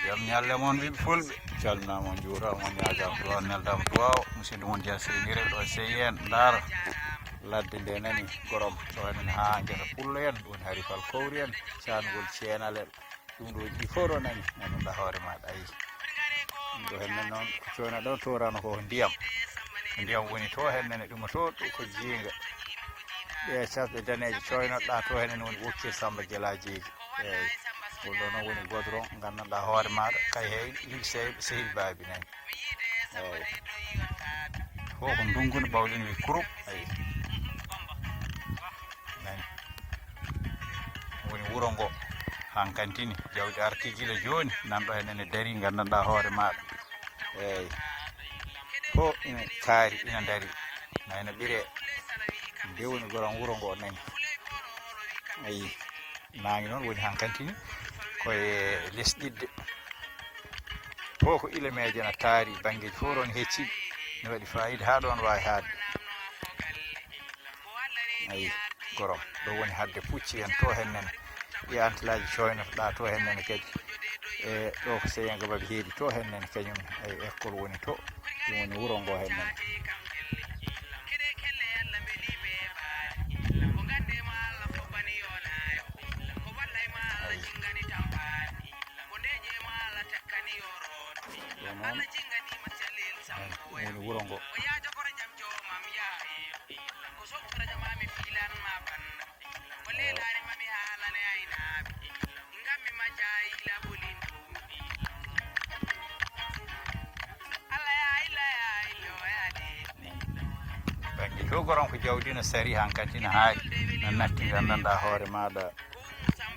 jam nyalle mon wi fulbe calna mon jura mon nyaagam do neldam duwaw musidɗo mon dia senire do seyen dar ladde nde nani gorom to en ha ngesa pullo en woni harifal kowri en cangol ceenalel ɗum ɗo ji foro nani da hoore maɗa ayi ɗo hennen noon ko coona ɗo torano ko ndiyam woni to hennene ɗum to ko jiinga ɓe casɓe daneje coynoɗa to henen woni ɓokki samba guelajeji eyyi ɗo noon woni godron gandanɗa hoore maɗa kay hey sehil baabi nani eyyi fo ko ndungude bawɗen wi kurum ayi nani woni wuuro ngo hankantini jawdi arti gila joni nanɗo henen dari gandanɗa hoore maɗa eyyi fo ina kaari ina dari nayno ɓiire nde woni goron wuuro ngo nani ayi nangi noon woni hankantini koye lesɗidde fof ko ilemeje na taari banggueji fof ɗon hecciɗi ne waɗi fayida ha ɗon wawi haadde ayi gorom ɗo woni hadde pucci en to hennene ɗi antilaji coynotoɗa to hennene kadi e ɗo ko seyenga baɓe heedi to hennene kañum ayi école woni to ɗum woni wuuro ngo hennene woni wuuro ngo banggue to goron ko jawdi no sari hankkadi no haaji no natti gandanɗa hoore maɗa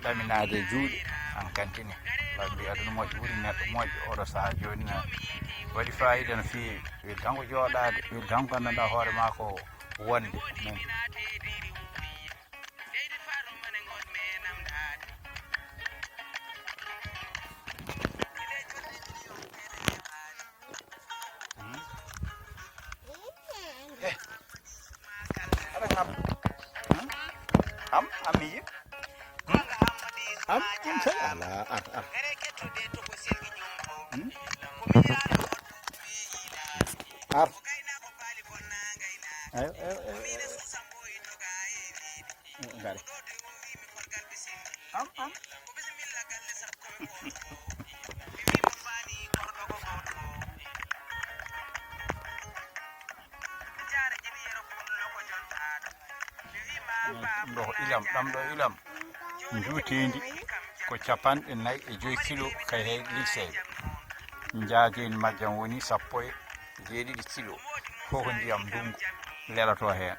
ɗaminade juuɗe hankkantini wadde aduna moƴƴo ɓuuri neɗɗo moƴƴo oɗo saaha joni no waɗi fayida no fewi weli tan ko jooɗade weli tan ko gandanɗa hoore ma ko wonde nani ammiyi am tan ala ar ngari am ɗo ilam ɗam ɗo ilam juutendi ko 45 kilo kay hey lycée jaajeni majjam woni 17 kilo fof ko ndiyam ndungu lelato hen